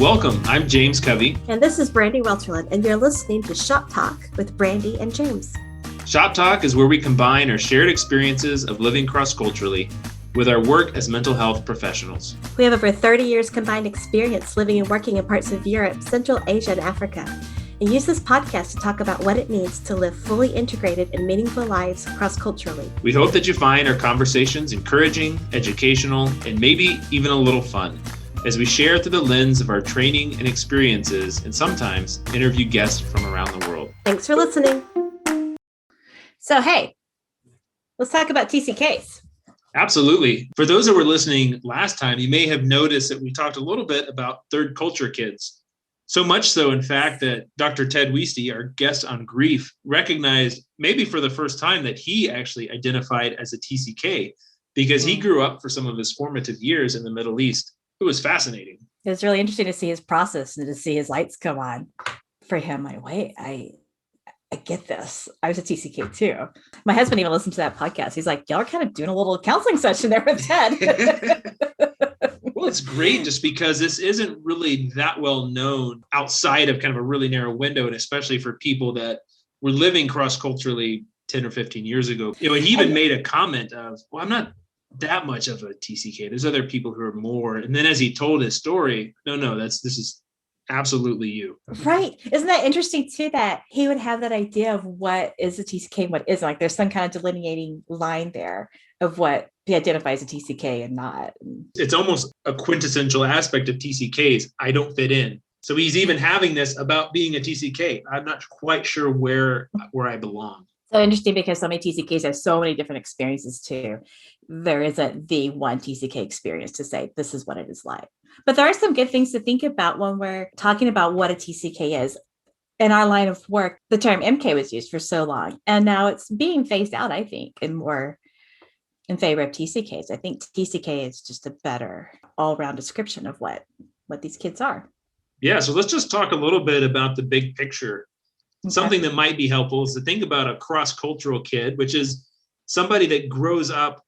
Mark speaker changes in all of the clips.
Speaker 1: Welcome, I'm James Covey.
Speaker 2: And this is Brandy Welterland, and you're listening to Shop Talk with Brandy and James.
Speaker 1: Shop Talk is where we combine our shared experiences of living cross-culturally with our work as mental health professionals.
Speaker 2: We have over 30 years combined experience living and working in parts of Europe, Central Asia, and Africa, and use this podcast to talk about what it means to live fully integrated and meaningful lives cross-culturally.
Speaker 1: We hope that you find our conversations encouraging, educational, and maybe even a little fun as we share through the lens of our training and experiences and sometimes interview guests from around the world.
Speaker 2: Thanks for listening. So, hey, let's talk about TCKs.
Speaker 1: Absolutely. For those that were listening last time, you may have noticed that we talked a little bit about third culture kids. So much so, in fact, that Dr. Ted Wieste, our guest on grief, recognized maybe for the first time that he actually identified as a TCK because he grew up for some of his formative years in the Middle East. It was fascinating.
Speaker 2: It was really interesting to see his process and to see his lights come on. For him, like, wait, I get this. I was a TCK too. My husband even listened to that podcast. He's like, y'all are kind of doing a little counseling session there with Ted.
Speaker 1: Well, it's great just because this isn't really that well known outside of kind of a really narrow window, and especially for people that were living cross-culturally 10 or 15 years ago. He even made a comment of, well, I'm not that much of a TCK. There's other people who are more. And then as he told his story, no, this is absolutely you.
Speaker 2: Right. Isn't that interesting too, that he would have that idea of what is a TCK and what isn't? Like there's some kind of delineating line there of what he identifies as a TCK and not.
Speaker 1: It's almost a quintessential aspect of TCKs. I don't fit in. So he's even having this about being a TCK. I'm not quite sure where I belong.
Speaker 2: So interesting because so many TCKs have so many different experiences too. There isn't the one TCK experience to say this is what it is like. But there are some good things to think about when we're talking about what a TCK is. In our line of work, the term MK was used for so long, and now it's being phased out, I think, and more in favor of TCKs. I think TCK is just a better all-around description of what these kids are.
Speaker 1: Yeah, so let's just talk a little bit about the big picture. Okay. Something that might be helpful is to think about a cross-cultural kid, which is somebody that grows up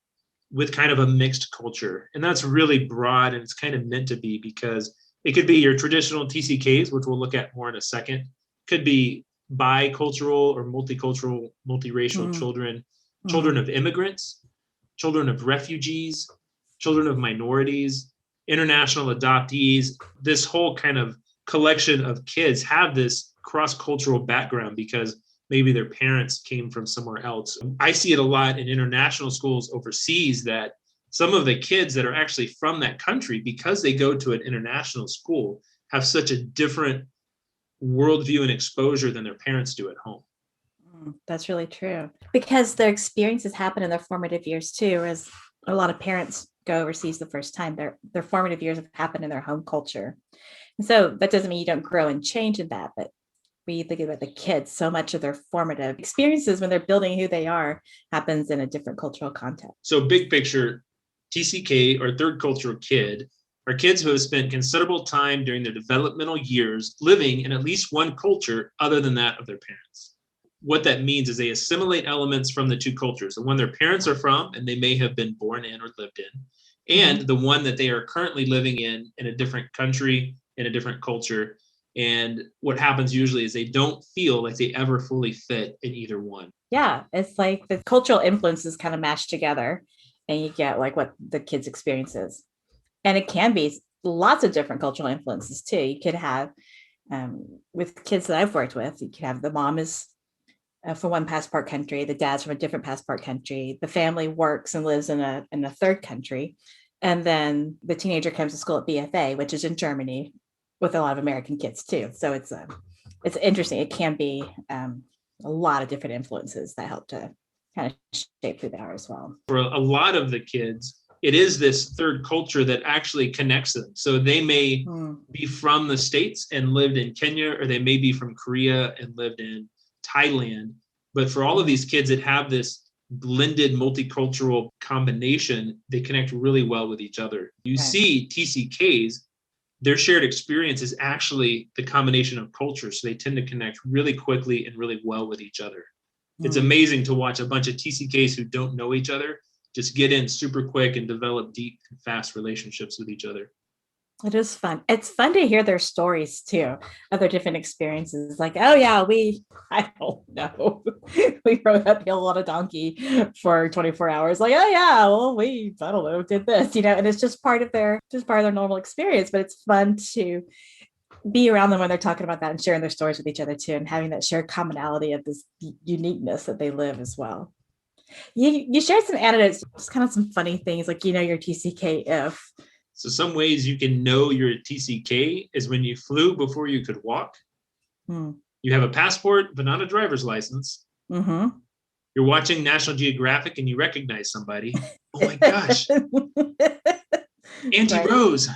Speaker 1: with kind of a mixed culture. And that's really broad, and it's kind of meant to be because it could be your traditional TCKs, which we'll look at more in a second. Could be bicultural or multicultural, multiracial children, children of immigrants, children of refugees, children of minorities, international adoptees. This whole kind of collection of kids have this cross-cultural background because maybe their parents came from somewhere else. I see it a lot in international schools overseas that some of the kids that are actually from that country, because they go to an international school, have such a different worldview and exposure than their parents do at home.
Speaker 2: That's really true. Because their experiences happen in their formative years too, whereas a lot of parents go overseas the first time. Their formative years have happened in their home culture. And so that doesn't mean you don't grow and change in that, but when you think about the kids, so much of their formative experiences when they're building who they are happens in a different cultural context.
Speaker 1: So big picture, TCK or third cultural kid are kids who have spent considerable time during their developmental years living in at least one culture other than that of their parents. What that means is they assimilate elements from the two cultures, the one their parents are from and they may have been born in or lived in, and the one that they are currently living in a different country, in a different culture. And what happens usually is they don't feel like they ever fully fit in either one.
Speaker 2: Yeah, it's like the cultural influences kind of mashed together and you get like what the kids' experience is. And it can be lots of different cultural influences too. You could have, with kids that I've worked with, you could have the mom is from one passport country, the dad's from a different passport country, the family works and lives in a third country. And then the teenager comes to school at BFA, which is in Germany, with a lot of American kids too. So it's interesting. It can be a lot of different influences that help to kind of shape who they are as well.
Speaker 1: For a lot of the kids, it is this third culture that actually connects them. So they may be from the States and lived in Kenya, or they may be from Korea and lived in Thailand. But for all of these kids that have this blended multicultural combination, they connect really well with each other. You see TCKs, their shared experience is actually the combination of cultures. So they tend to connect really quickly and really well with each other. It's amazing to watch a bunch of TCKs who don't know each other just get in super quick and develop deep and fast relationships with each other.
Speaker 2: It is fun. It's fun to hear their stories too, of their different experiences. Like, oh yeah, I don't know, we rode uphill on a donkey for 24 hours. Like, oh yeah, well, I don't know, did this, and it's just part of their normal experience. But it's fun to be around them when they're talking about that and sharing their stories with each other too, and having that shared commonality of this uniqueness that they live as well. You shared some anecdotes, just kind of some funny things, like your TCK if.
Speaker 1: So some ways you can know you're a TCK is when you flew before you could walk. You have a passport, but not a driver's license.
Speaker 2: Mm-hmm.
Speaker 1: You're watching National Geographic and you recognize somebody. Oh my gosh. Auntie Rose.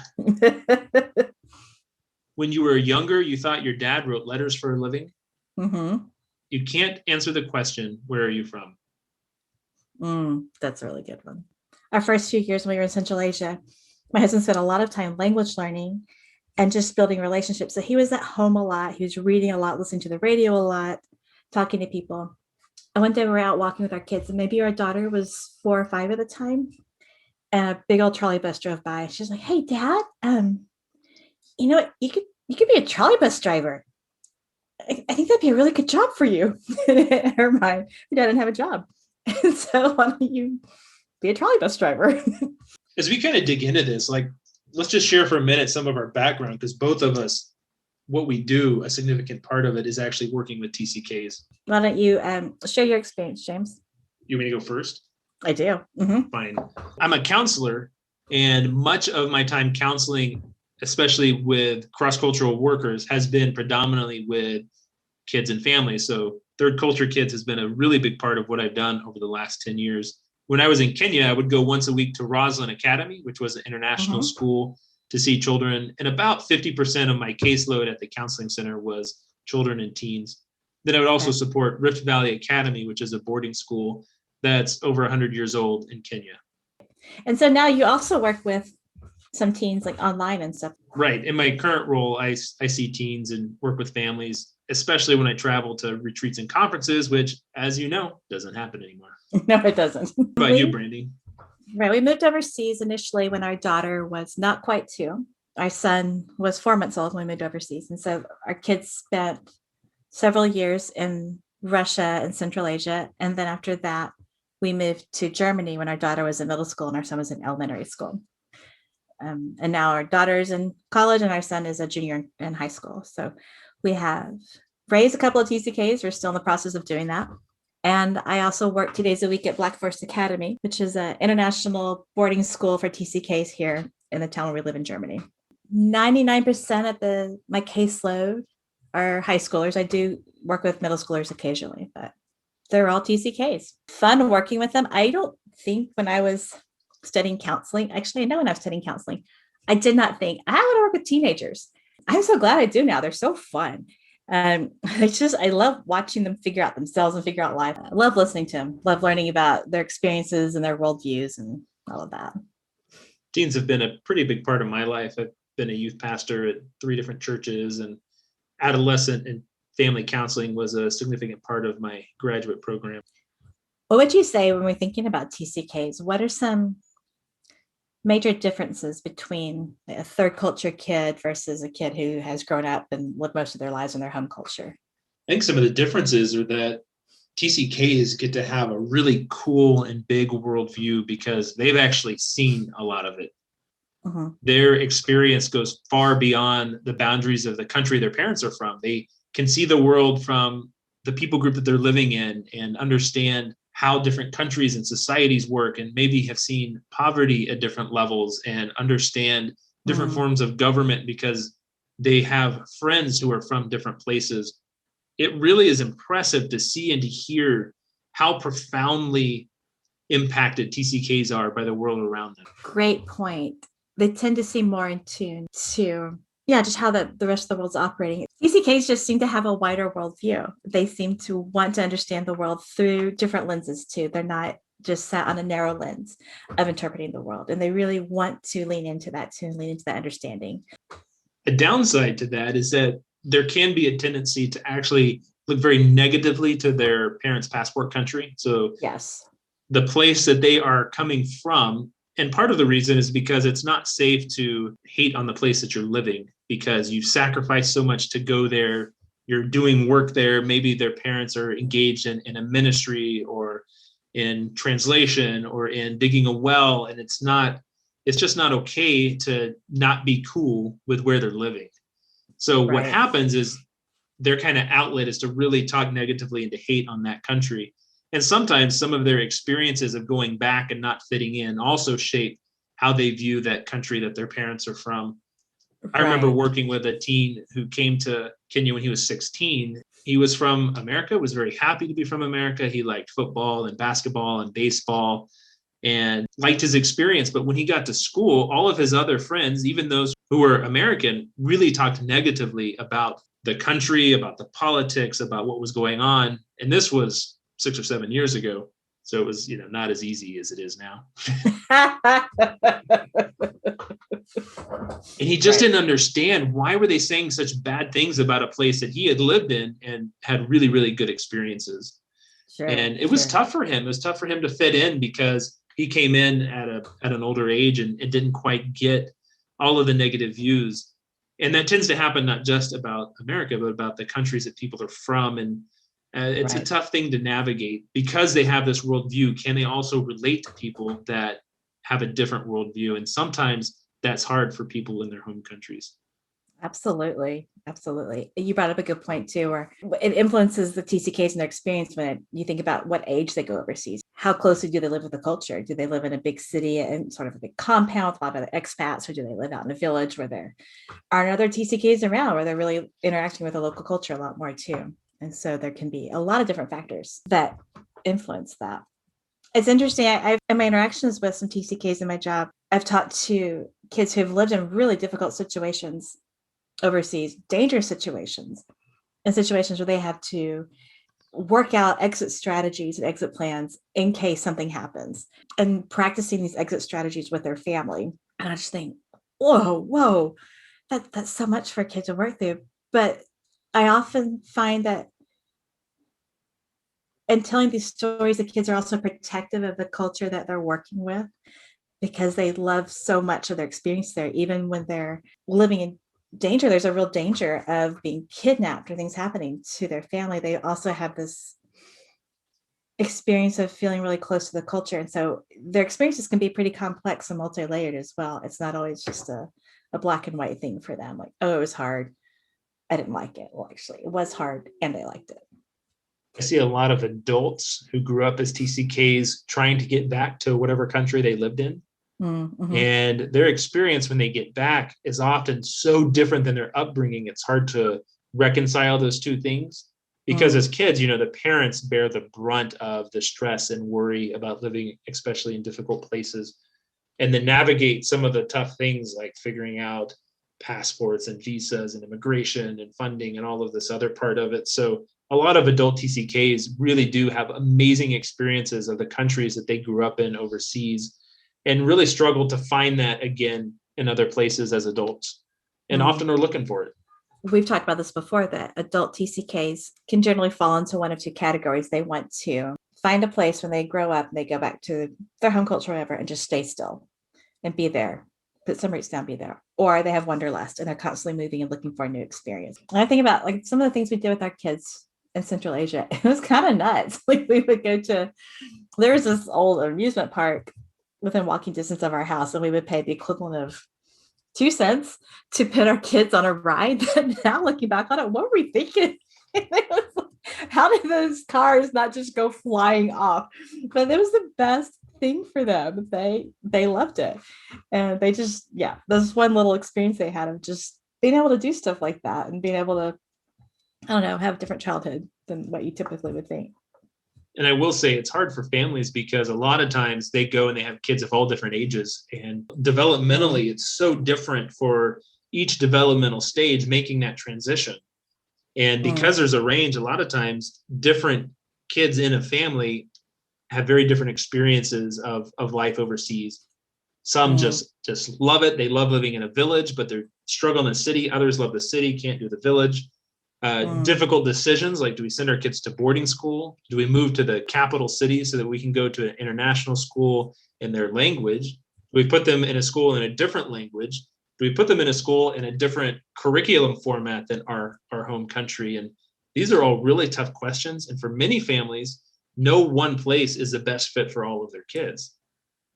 Speaker 1: When you were younger, you thought your dad wrote letters for a living.
Speaker 2: Mm-hmm.
Speaker 1: You can't answer the question, where are you from?
Speaker 2: That's a really good one. Our first few years when we were in Central Asia, my husband spent a lot of time language learning and just building relationships. So he was at home a lot. He was reading a lot, listening to the radio a lot, talking to people. And one day we were out walking with our kids, and maybe our daughter was 4 or 5 at the time. And a big old trolley bus drove by. She's like, "Hey, Dad, you know what? You could be a trolley bus driver. I think that'd be a really good job for you." In her mind, her dad didn't have a job. And so why don't you be a trolley bus driver?
Speaker 1: As we kind of dig into this, like, let's just share for a minute some of our background, because both of us, what we do, a significant part of it is actually working with TCKs.
Speaker 2: Why don't you share your experience, James?
Speaker 1: You want me to go first?
Speaker 2: I do. Mm-hmm.
Speaker 1: Fine. I'm a counselor, and much of my time counseling, especially with cross-cultural workers, has been predominantly with kids and families. So third culture kids has been a really big part of what I've done over the last 10 years. When I was in Kenya, I would go once a week to Roslyn Academy, which was an international school, to see children. And about 50% of my caseload at the counseling center was children and teens. Then I would also support Rift Valley Academy, which is a boarding school that's over 100 years old in Kenya.
Speaker 2: And so now you also work with some teens, like online and stuff.
Speaker 1: Right. In my current role, I see teens and work with families, especially when I travel to retreats and conferences, which, as you know, doesn't happen anymore.
Speaker 2: No, it doesn't.
Speaker 1: What about you, Brandy?
Speaker 2: Right. We moved overseas initially when our daughter was not quite 2. Our son was 4 months old when we moved overseas. And so our kids spent several years in Russia and Central Asia. And then after that, we moved to Germany when our daughter was in middle school and our son was in elementary school. And now our daughter's in college and our son is a junior in high school. So we have raised a couple of TCKs. We're still in the process of doing that. And I also work 2 days a week at Black Forest Academy, which is an international boarding school for TCKs here in the town where we live in Germany. 99% of my caseload are high schoolers. I do work with middle schoolers occasionally, but they're all TCKs. Fun working with them. I don't think when I was studying counseling, actually, I know when I was studying counseling, I did not think I want to work with teenagers. I'm so glad I do now. They're so fun. I love watching them figure out themselves and figure out life. I love listening to them, love learning about their experiences and their worldviews and all of that.
Speaker 1: Teens have been a pretty big part of my life. I've been a youth pastor at 3 different churches, and adolescent and family counseling was a significant part of my graduate program.
Speaker 2: What would you say when we're thinking about TCKs? What are some major differences between a third culture kid versus a kid who has grown up and lived most of their lives in their home culture?
Speaker 1: I think some of the differences are that TCKs get to have a really cool and big worldview because they've actually seen a lot of it. Mm-hmm. Their experience goes far beyond the boundaries of the country their parents are from. They can see the world from the people group that they're living in and understand how different countries and societies work, and maybe have seen poverty at different levels and understand different forms of government because they have friends who are from different places. It really is impressive to see and to hear how profoundly impacted TCKs are by the world around them.
Speaker 2: Great point. They tend to seem more in tune to just how the rest of the world's operating. TCKs just seem to have a wider worldview. They seem to want to understand the world through different lenses too. They're not just sat on a narrow lens of interpreting the world. And they really want to lean into that too, and lean into that understanding.
Speaker 1: A downside to that is that there can be a tendency to actually look very negatively to their parents' passport country. So
Speaker 2: yes,
Speaker 1: the place that they are coming from And part of the reason is because it's not safe to hate on the place that you're living, because you've sacrificed so much to go there. You're doing work there. Maybe their parents are engaged in a ministry or in translation or in digging a well. And it's just not okay to not be cool with where they're living. So what
Speaker 2: Right.
Speaker 1: happens is their kind of outlet is to really talk negatively and to hate on that country. And sometimes some of their experiences of going back and not fitting in also shape how they view that country that their parents are from. I remember
Speaker 2: Right.
Speaker 1: working with a teen who came to Kenya when he was 16. He was from America, was very happy to be from America. He liked football and basketball and baseball and liked his experience. But when he got to school, all of his other friends, even those who were American, really talked negatively about the country, about the politics, about what was going on. And this was 6 or 7 years ago. So it was, not as easy as it is now. And he just didn't understand, why were they saying such bad things about a place that he had lived in and had really, really good experiences.
Speaker 2: Sure,
Speaker 1: and it was tough for him. It was tough for him to fit in because he came in at an older age and it didn't quite get all of the negative views. And that tends to happen not just about America, but about the countries that people are from. And it's a tough thing to navigate because they have this worldview. Can they also relate to people that have a different worldview? And sometimes that's hard for people in their home countries.
Speaker 2: Absolutely. Absolutely. You brought up a good point too, where it influences the TCKs and their experience when you think about what age they go overseas. How closely do they live with the culture? Do they live in a big city and sort of a big compound with a lot of other expats, or do they live out in a village where there aren't other TCKs around, where they're really interacting with the local culture a lot more too? And so there can be a lot of different factors that influence that. It's interesting. I've in my interactions with some TCKs in my job, I've talked to kids who've lived in really difficult situations overseas, dangerous situations, and situations where they have to work out exit strategies and exit plans in case something happens, and practicing these exit strategies with their family. And I just think, whoa, that's so much for a kid to work through. But I often find that in telling these stories, the kids are also protective of the culture that they're working with, because they love so much of their experience there. Even when they're living in danger, there's a real danger of being kidnapped or things happening to their family. They also have this experience of feeling really close to the culture. And so their experiences can be pretty complex and multi-layered as well. It's not always just a black and white thing for them. Like, oh, it was hard, I didn't like it. Well, actually, it was hard and I liked it.
Speaker 1: I see a lot of adults who grew up as TCKs trying to get back to whatever country they lived in. Mm-hmm. And their experience when they get back is often so different than their upbringing. It's hard to reconcile those two things because as kids, the parents bear the brunt of the stress and worry about living, especially in difficult places, and then navigate some of the tough things like figuring out passports and visas and immigration and funding and all of this other part of it. So a lot of adult TCKs really do have amazing experiences of the countries that they grew up in overseas, and really struggle to find that again in other places as adults, and often are looking for it.
Speaker 2: We've talked about this before, that adult TCKs can generally fall into one of two categories. They want to find a place when they grow up and they go back to their home culture or whatever and just stay still and be there, put some roots down, be there. Or they have wanderlust and they're constantly moving and looking for a new experience. And I think about like some of the things we did with our kids in Central Asia. It was kind of nuts. Like we would go to, there was this old amusement park within walking distance of our house, and we would pay the equivalent of 2 cents to put our kids on a ride. Now looking back on it, what were we thinking? How did those cars not just go flying off? But it was the best thing for them. They loved it. And they just, this one little experience they had of just being able to do stuff like that and being able to, I don't know, have a different childhood than what you typically would think.
Speaker 1: And I will say it's hard for families because a lot of times they go and they have kids of all different ages, and developmentally it's so different for each developmental stage making that transition. And because there's a range, a lot of times different kids in a family have very different experiences of life overseas. Some just love it. They love living in a village, but they're struggling in the city. Others love the city, can't do the village. Difficult decisions like, do we send our kids to boarding school? Do we move to the capital city so that we can go to an international school in their language, Do we put them in a school in a different language? Do we put them in a school in a different curriculum format than our home country? And these are all really tough questions. And for many families, no one place is the best fit for all of their kids.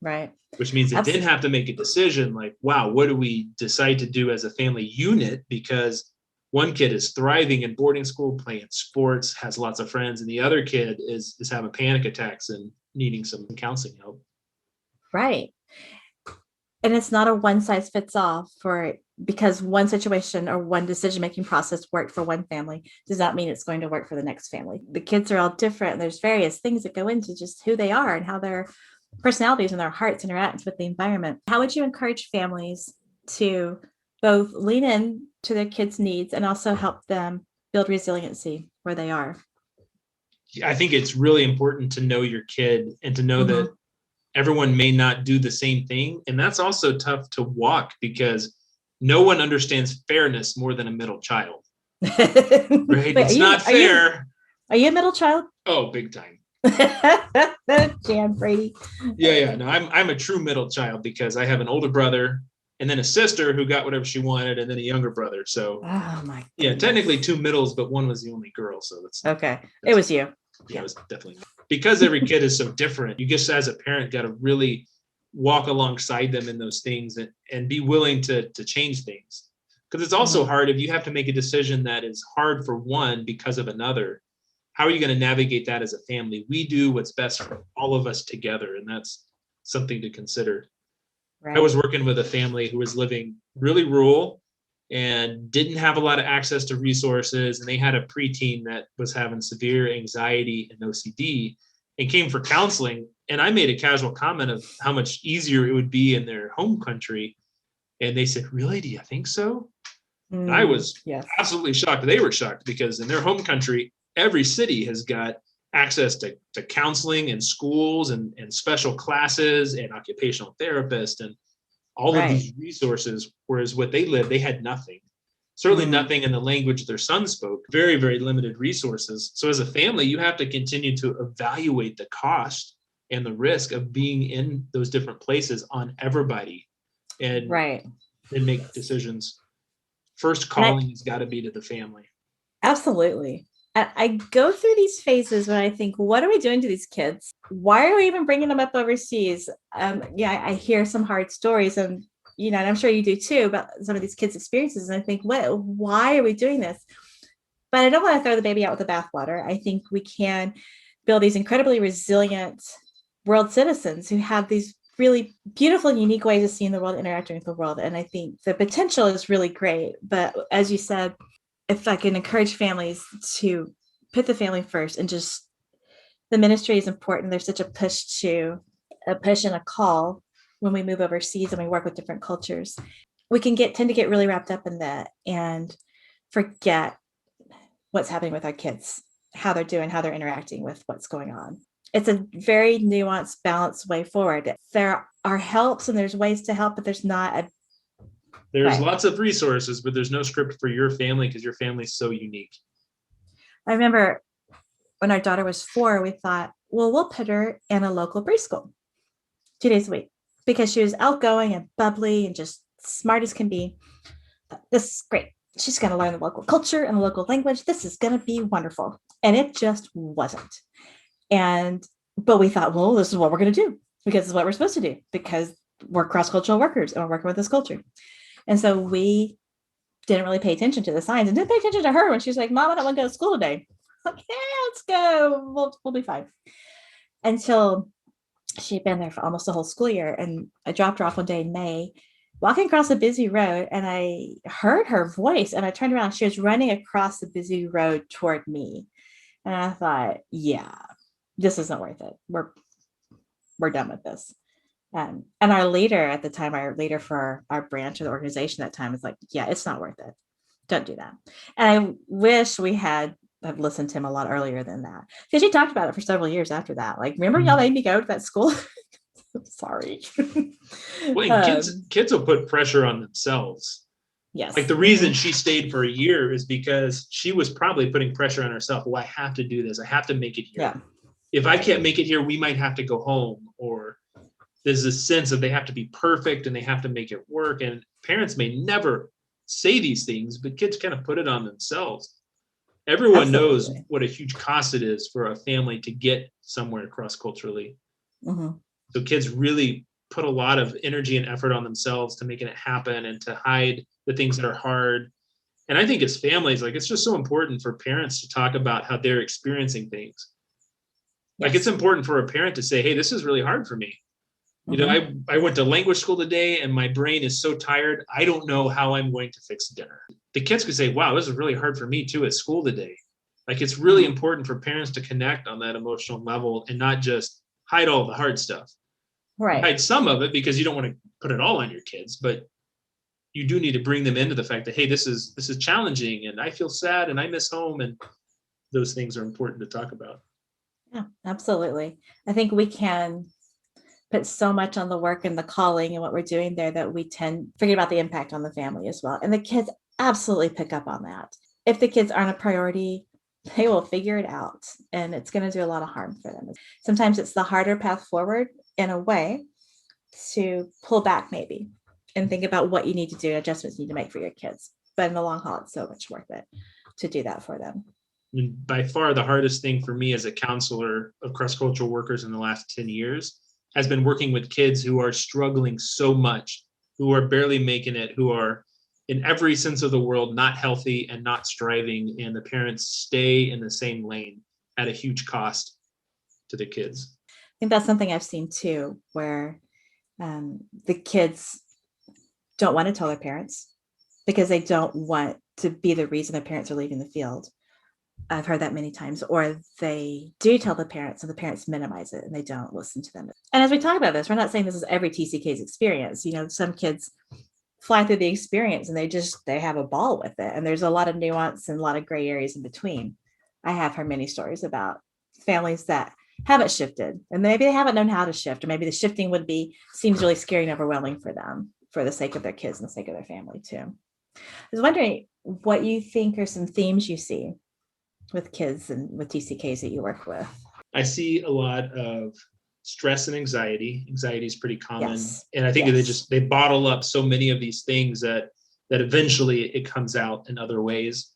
Speaker 2: Right.
Speaker 1: Which means they didn't have to make a decision like, wow, what do we decide to do as a family unit? Because one kid is thriving in boarding school, playing sports, has lots of friends, and the other kid is having panic attacks and needing some counseling help.
Speaker 2: Right. And it's not a one size fits all because one situation or one decision-making process worked for one family does not mean it's going to work for the next family. The kids are all different. And there's various things that go into just who they are and how their personalities and their hearts interact with the environment. How would you encourage families to both lean in to their kids' needs and also help them build resiliency where they are?
Speaker 1: I think it's really important to know your kid and to know that everyone may not do the same thing. And that's also tough to walk because no one understands fairness more than a middle child. Right? Wait, it's not fair.
Speaker 2: Are you a middle child?
Speaker 1: Oh, big time.
Speaker 2: Jan Brady.
Speaker 1: Yeah. No, I'm a true middle child because I have an older brother and then a sister who got whatever she wanted, and then a younger brother. So,
Speaker 2: oh my goodness.
Speaker 1: Yeah, technically two middles, but one was the only girl. So that's
Speaker 2: okay. It was you.
Speaker 1: Yeah, it was definitely me. Because every kid is so different. You just, as a parent, got to really walk alongside them in those things and be willing to change things. Because it's also hard if you have to make a decision that is hard for one because of another. How are you going to navigate that as a family? We do what's best for all of us together, and that's something to consider. Right. I was working with a family who was living really rural and didn't have a lot of access to resources, and they had a preteen that was having severe anxiety and OCD and came for counseling. And I made a casual comment of how much easier it would be in their home country. And they said, really, do you think so? And I was absolutely shocked. They were shocked because in their home country, every city has got access to counseling and schools and special classes and occupational therapists and all of these resources, whereas what they lived, they had nothing. Certainly nothing in the language their son spoke. Very, very limited resources. So as a family, you have to continue to evaluate the cost and the risk of being in those different places on everybody and make decisions. First calling has got to be to the family.
Speaker 2: Absolutely. I go through these phases when I think, what are we doing to these kids? Why are we even bringing them up overseas? I hear some hard stories and I'm sure you do too about some of these kids' experiences. And I think, why are we doing this? But I don't want to throw the baby out with the bathwater. I think we can build these incredibly resilient world citizens who have these really beautiful and unique ways of seeing the world, interacting with the world. And I think the potential is really great. But as you said, if I can encourage families to put the family first and just the ministry is important. There's such a push and a call when we move overseas and we work with different cultures. We can tend to get really wrapped up in that and forget what's happening with our kids, how they're doing, how they're interacting with what's going on. It's a very nuanced, balanced way forward. There are helps and there's ways to help, but there's not
Speaker 1: There's lots of resources, but there's no script for your family because your family is so unique.
Speaker 2: I remember when our daughter was 4, we thought, well, we'll put her in a local preschool 2 days a week because she was outgoing and bubbly and just smart as can be. This is great. She's going to learn the local culture and the local language. This is going to be wonderful. And it just wasn't. But we thought, well, this is what we're going to do because it's what we're supposed to do because we're cross-cultural workers and we're working with this culture. And so we didn't really pay attention to the signs and didn't pay attention to her when she was like, Mom, I don't want to go to school today. I'm like, yeah, let's go. We'll be fine. Until she'd been there for almost the whole school year. And I dropped her off one day in May, walking across a busy road, and I heard her voice. And I turned around. She was running across the busy road toward me. And I thought, yeah, this isn't worth it. We're done with this. And our leader at the time, our leader for our branch of the organization at that time was like, yeah, it's not worth it. Don't do that. And I wish we had listened to him a lot earlier than that. Because she talked about it for several years after that. Like, remember y'all made me go to that school? Sorry.
Speaker 1: Well, kids will put pressure on themselves.
Speaker 2: Yes.
Speaker 1: Like the reason she stayed for a year is because she was probably putting pressure on herself. Well, I have to do this. I have to make it here. Yeah. If I can't make it here, we might have to go home. Or there's this sense of they have to be perfect and they have to make it work. And parents may never say these things, but kids kind of put it on themselves. Everyone knows
Speaker 2: Absolutely.
Speaker 1: what a huge cost it is for a family to get somewhere cross culturally.
Speaker 2: Mhm.
Speaker 1: So kids really put a lot of energy and effort on themselves to making it happen and to hide the things that are hard. And I think as families, like it's just so important for parents to talk about how they're experiencing things. Like it's
Speaker 2: Yes.
Speaker 1: important for a parent to say, hey, this is really hard for me. You know,
Speaker 2: Mhm.
Speaker 1: I went to language school today and my brain is so tired. I don't know how I'm going to fix dinner. The kids could say, wow, this is really hard for me too at school today. Like it's really
Speaker 2: Mhm.
Speaker 1: important for parents to connect on that emotional level and not just hide all the hard stuff. You
Speaker 2: Right.
Speaker 1: hide some of it because you don't want to put it all on your kids, but you do need to bring them into the fact that, hey, this is challenging and I feel sad and I miss home, and those things are important to talk about.
Speaker 2: Yeah, absolutely. I think we can put so much on the work and the calling and what we're doing there that we tend to forget about the impact on the family as well. And the kids absolutely pick up on that. If the kids aren't a priority, they will figure it out and it's going to do a lot of harm for them. Sometimes it's the harder path forward in a way to pull back maybe and think about what you need to do, adjustments you need to make for your kids. But in the long haul, it's so much worth it to do that for them.
Speaker 1: I mean, by far the hardest thing for me as a counselor of cross-cultural workers in the last 10 years has been working with kids who are struggling so much, who are barely making it, who are in every sense of the world not healthy and not striving, and the parents stay in the same lane at a huge cost to the kids.
Speaker 2: I think that's something I've seen too, where the kids don't want to tell their parents because they don't want to be the reason their parents are leaving the field. I've heard that many times, or they do tell the parents and the parents minimize it and they don't listen to them. And as we talk about this, we're not saying this is every TCK's experience. You know, some kids fly through the experience and they have a ball with it. And there's a lot of nuance and a lot of gray areas in between. I have heard many stories about families that haven't shifted and maybe they haven't known how to shift, or maybe the shifting seems really scary and overwhelming for them for the sake of their kids and the sake of their family too. I was wondering what you think are some themes you see with kids and with TCKs that you work with.
Speaker 1: I see a lot of stress and anxiety. Anxiety is pretty common.
Speaker 2: Yes.
Speaker 1: And I think
Speaker 2: Yes.
Speaker 1: they bottle up so many of these things that eventually it comes out in other ways.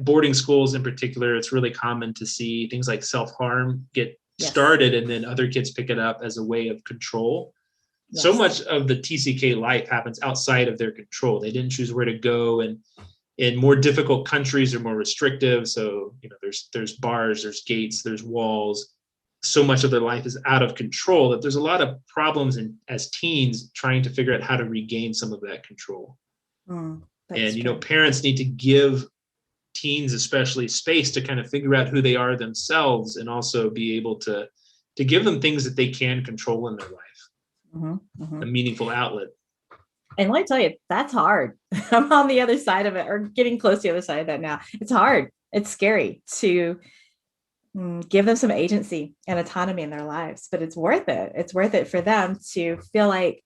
Speaker 1: Boarding schools in particular, it's really common to see things like self-harm get
Speaker 2: Yes.
Speaker 1: started and then other kids pick it up as a way of control. So
Speaker 2: Yes.
Speaker 1: much of the TCK life happens outside of their control. They didn't choose where to go, and in more difficult countries are more restrictive. So, you know, there's bars, there's gates, there's walls. So much of their life is out of control that there's a lot of problems as teens trying to figure out how to regain some of that control. And, you know,
Speaker 2: True.
Speaker 1: parents need to give teens especially space to kind of figure out who they are themselves and also be able to give them things that they can control in their life, a meaningful outlet.
Speaker 2: And let me tell you, that's hard. I'm on the other side of it, or getting close to the other side of that now. It's hard. It's scary to give them some agency and autonomy in their lives, but it's worth it. It's worth it for them to feel like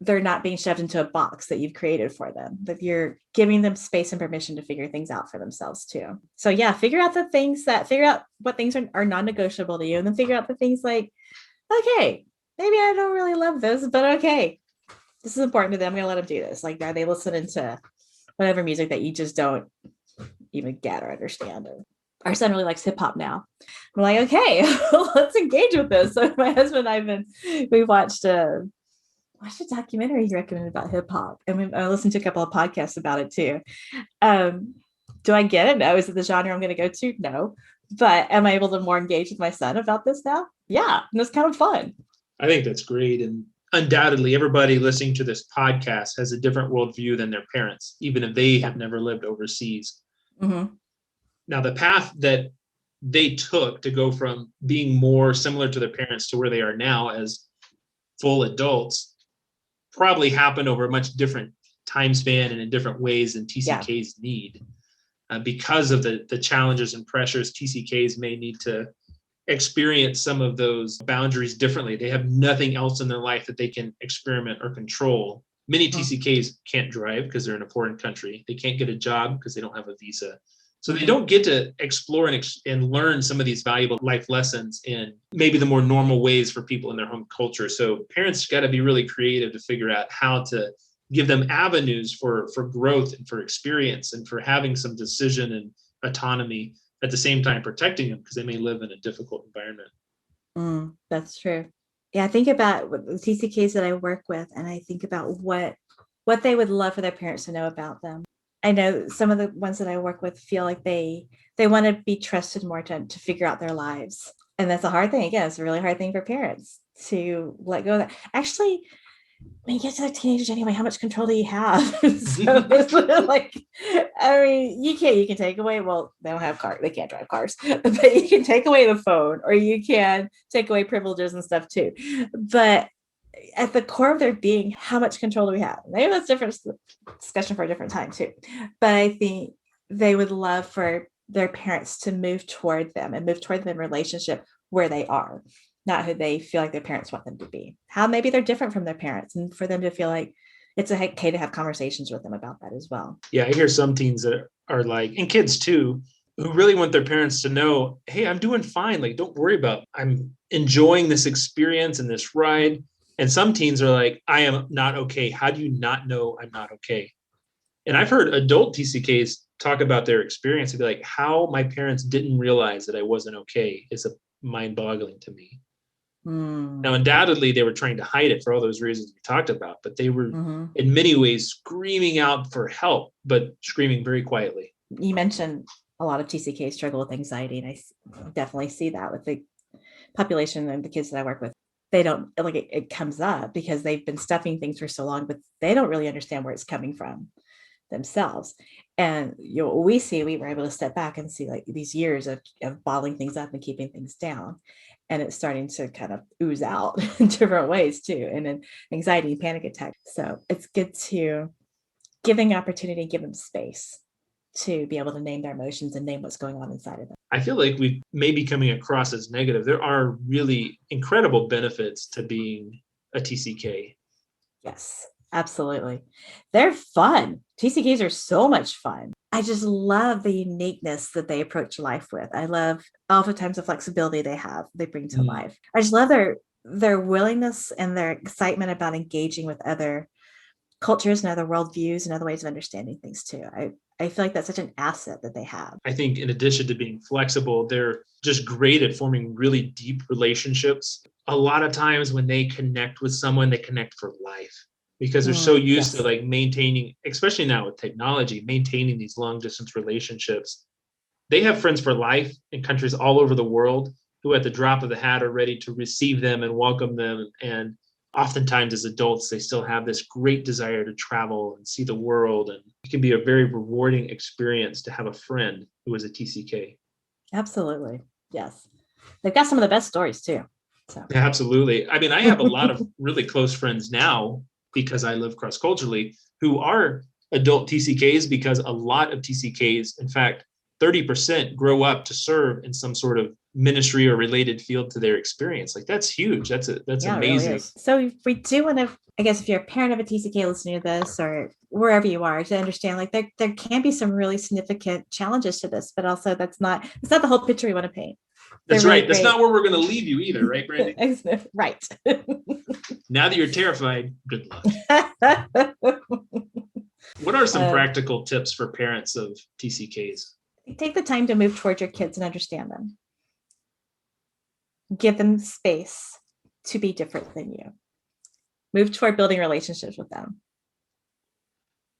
Speaker 2: they're not being shoved into a box that you've created for them, that you're giving them space and permission to figure things out for themselves too. So yeah, figure out what things are non-negotiable to you, and then figure out the things like, okay, maybe I don't really love this, but okay, this is important to them. I'm going to let them do this. Like, are they listening to whatever music that you just don't even get or understand? Our son really likes hip hop now. I'm like, okay, let's engage with this. So my husband and we watched a documentary he recommended about hip hop, and I listened to a couple of podcasts about it too. Do I get it? No. Is it the genre I'm going to go to? No. But am I able to more engage with my son about this now? Yeah, and it's kind of fun.
Speaker 1: I think that's great. And undoubtedly, everybody listening to this podcast has a different worldview than their parents, even if they have never lived overseas.
Speaker 2: Mm-hmm.
Speaker 1: Now, the path that they took to go from being more similar to their parents to where they are now as full adults probably happened over a much different time span and in different ways than TCKs need. Because of the challenges and pressures, TCKs may need to experience some of those boundaries differently. They have nothing else in their life that they can experiment or control. Many TCKs can't drive because they're in a foreign country. They can't get a job because they don't have a visa. So they don't get to explore and learn some of these valuable life lessons in maybe the more normal ways for people in their home culture. So parents got to be really creative to figure out how to give them avenues for growth and for experience and for having some decision and autonomy, at the same time protecting them because they may live in a difficult environment.
Speaker 2: That's true. Yeah, I think about the TCKs that I work with, and I think about what they would love for their parents to know about them. I know some of the ones that I work with feel like they want to be trusted more to figure out their lives. And that's a hard thing. Again, it's a really hard thing for parents to let go of that. Actually, when you get to the teenagers anyway, how much control do you have? So it's like, I mean, you can take away, well, they don't have cars, they can't drive cars, but you can take away the phone, or you can take away privileges and stuff too. But at the core of their being, how much control do we have? Maybe that's a different discussion for a different time too. But I think they would love for their parents to move toward them and move toward them in relationship where they are, not who they feel like their parents want them to be. How maybe they're different from their parents, and for them to feel like it's okay to have conversations with them about that as well.
Speaker 1: Yeah, I hear some teens that are like, and kids too, who really want their parents to know, hey, I'm doing fine. Like, don't worry about it. I'm enjoying this experience and this ride. And some teens are like, I am not okay. How do you not know I'm not okay? And I've heard adult TCKs talk about their experience and be like, how my parents didn't realize that I wasn't okay is mind-boggling to me. Now, undoubtedly, they were trying to hide it for all those reasons we talked about, but they were in many ways screaming out for help, but screaming very quietly.
Speaker 2: You mentioned a lot of TCKs struggle with anxiety, and I definitely see that with the population and the kids that I work with. They don't like it comes up because they've been stuffing things for so long, but they don't really understand where it's coming from themselves. And we were able to step back and see like these years of bottling things up and keeping things down, and it's starting to kind of ooze out in different ways too, and then anxiety and panic attack. So it's good to giving opportunity, give them space to be able to name their emotions and name what's going on inside of them.
Speaker 1: I feel like we may be coming across as negative. There are really incredible benefits to being a TCK.
Speaker 2: Yes, absolutely. They're fun. TCKs are so much fun. I just love the uniqueness that they approach life with. I love oftentimes the flexibility they bring to life. I just love their willingness and their excitement about engaging with other cultures and other worldviews and other ways of understanding things too. I feel like that's such an asset that they have.
Speaker 1: I think in addition to being flexible, they're just great at forming really deep relationships. A lot of times when they connect with someone, they connect for life because they're so used to like maintaining, especially now with technology, maintaining these long distance relationships. They have friends for life in countries all over the world who at the drop of the hat are ready to receive them and welcome them. And oftentimes as adults, they still have this great desire to travel and see the world. And it can be a very rewarding experience to have a friend who is a TCK.
Speaker 2: Absolutely. Yes. They've got some of the best stories too. So.
Speaker 1: Absolutely. I mean, I have a lot of really close friends now because I live cross-culturally who are adult TCKs because a lot of TCKs, in fact, 30% grow up to serve in some sort of ministry or related field to their experience. Like that's huge. That's amazing.
Speaker 2: Really so if we do want to, I guess if you're a parent of a TCK listening to this or wherever you are, to understand like there can be some really significant challenges to this, but also it's not the whole picture we want to paint.
Speaker 1: That's really right. That's not where we're going to leave you either, right, Brandy?
Speaker 2: Right.
Speaker 1: Now that you're terrified, good luck. What are some practical tips for parents of TCKs?
Speaker 2: Take the time to move towards your kids and understand them. Give them space to be different than you. Move toward building relationships with them.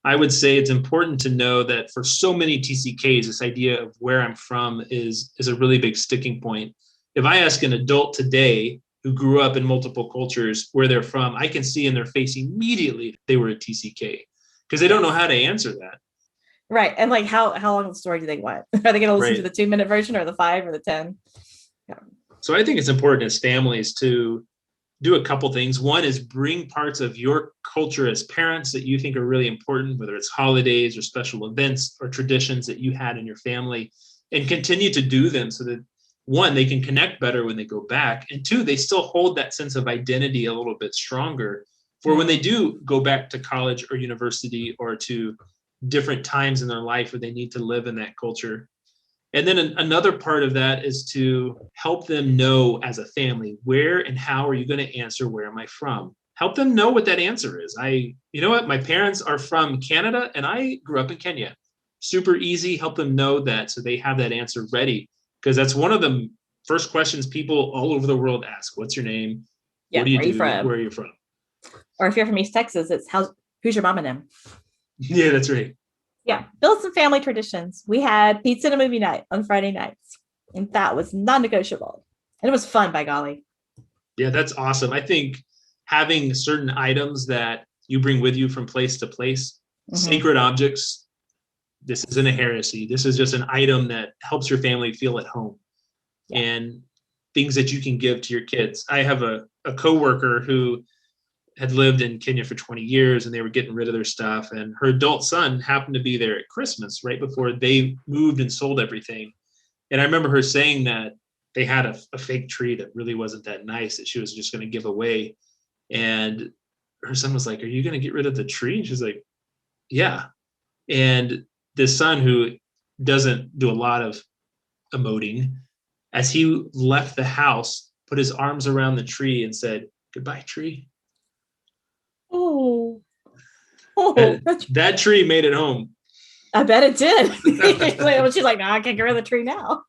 Speaker 1: I would say it's important to know that for so many TCKs, this idea of where I'm from is a really big sticking point. If I ask an adult today who grew up in multiple cultures where they're from, I can see in their face immediately they were a TCK because they don't know how to answer that.
Speaker 2: Right. And like how long of the story do they want? Are they going to listen to the 2-minute version or the 5 or the 10?
Speaker 1: Yeah. So I think it's important as families to do a couple things. One is bring parts of your culture as parents that you think are really important, whether it's holidays or special events or traditions that you had in your family, and continue to do them so that one, they can connect better when they go back, and two, they still hold that sense of identity a little bit stronger for when they do go back to college or university or to different times in their life where they need to live in that culture. And then another part of that is to help them know as a family, where and how are you going to answer, where am I from? Help them know what that answer is. You know what? My parents are from Canada and I grew up in Kenya. Super easy. Help them know that so they have that answer ready. Because that's one of the first questions people all over the world ask. What's your name?
Speaker 2: Yeah,
Speaker 1: What do you
Speaker 2: where are you
Speaker 1: do?
Speaker 2: from?
Speaker 1: Where are you from?
Speaker 2: Or if you're from East Texas, it's who's your mom and them?
Speaker 1: Yeah, that's right.
Speaker 2: Yeah, build some family traditions. We had pizza and a movie night on Friday nights, and that was non-negotiable. And it was fun, by golly.
Speaker 1: Yeah, that's awesome. I think having certain items that you bring with you from place to place, sacred objects, this isn't a heresy. This is just an item that helps your family feel at home. Yeah. And things that you can give to your kids. I have a coworker who had lived in Kenya for 20 years and they were getting rid of their stuff. And her adult son happened to be there at Christmas right before they moved and sold everything. And I remember her saying that they had a fake tree that really wasn't that nice that she was just going to give away. And her son was like, "Are you going to get rid of the tree?" And she's like, "Yeah." And this son, who doesn't do a lot of emoting, as he left the house, put his arms around the tree and said, "Goodbye, tree."
Speaker 2: Oh,
Speaker 1: that tree made it home.
Speaker 2: I bet it did. She's like, "No, I can't get rid of the tree now."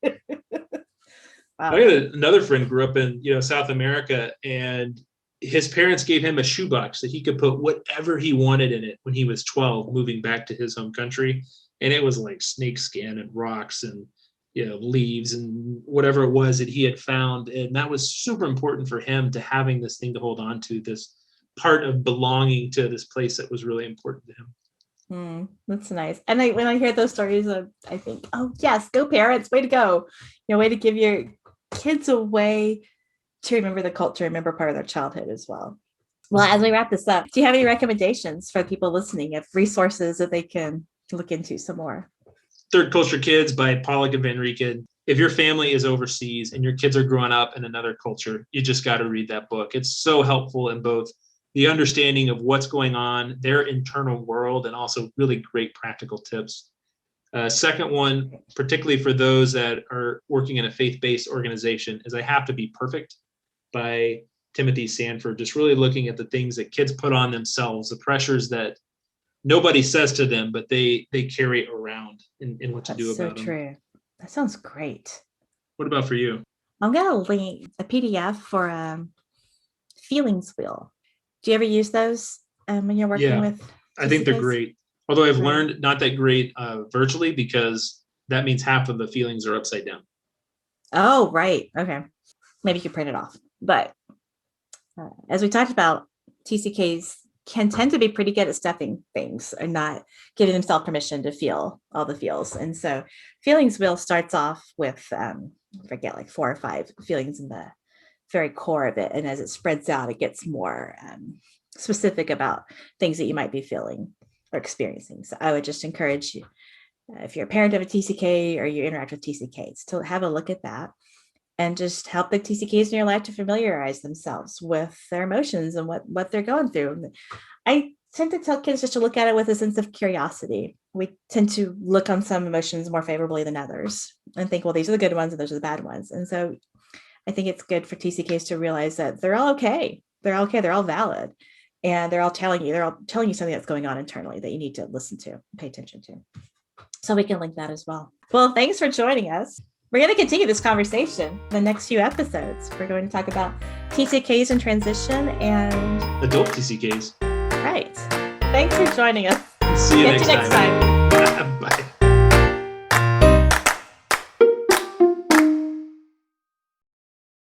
Speaker 1: Wow. I had another friend grew up in South America, and his parents gave him a shoebox that he could put whatever he wanted in it when he was 12, moving back to his home country. And it was like snake skin and rocks and leaves and whatever it was that he had found. And that was super important for him to having this thing to hold on to, this part of belonging to this place that was really important to him.
Speaker 2: That's nice. And when I hear those stories, I think, oh yes, go parents, way to go. Way to give your kids a way to remember the culture, remember part of their childhood as well. Well, as we wrap this up, do you have any recommendations for people listening of resources that they can look into some more?
Speaker 1: Third Culture Kids by Pollock and Van Rieken. If your family is overseas and your kids are growing up in another culture, you just got to read that book. It's so helpful in both the understanding of what's going on, their internal world, and also really great practical tips. Second one, particularly for those that are working in a faith-based organization, is I Have to Be Perfect by Timothy Sanford, just really looking at the things that kids put on themselves, the pressures that nobody says to them, but they carry around in what to do about them. That's so
Speaker 2: true. That sounds great.
Speaker 1: What about for you?
Speaker 2: I'm going to link a PDF for a feelings wheel. Do you ever use those when you're working with TCKs?
Speaker 1: I think they're great. Although I've learned not that great virtually, because that means half of the feelings are upside down.
Speaker 2: Oh, right. Okay. Maybe you could print it off. But as we talked about, TCKs can tend to be pretty good at stuffing things and not giving themselves permission to feel all the feels. And so feelings wheel starts off with, I forget, like 4 or 5 feelings in the very core of it. And as it spreads out, it gets more specific about things that you might be feeling or experiencing. So I would just encourage you, if you're a parent of a TCK or you interact with TCKs, to have a look at that and just help the TCKs in your life to familiarize themselves with their emotions and what they're going through. I tend to tell kids just to look at it with a sense of curiosity. We tend to look on some emotions more favorably than others and think, well, these are the good ones and those are the bad ones. And so I think it's good for TCKs to realize that they're all okay. They're okay. They're all valid. And they're all telling you something that's going on internally that you need to listen to, pay attention to. So we can link that as well. Well, thanks for joining us. We're going to continue this conversation in the next few episodes. We're going to talk about TCKs in transition and
Speaker 1: adult TCKs.
Speaker 2: Right. Thanks for joining us.
Speaker 1: See you next time.
Speaker 2: Bye.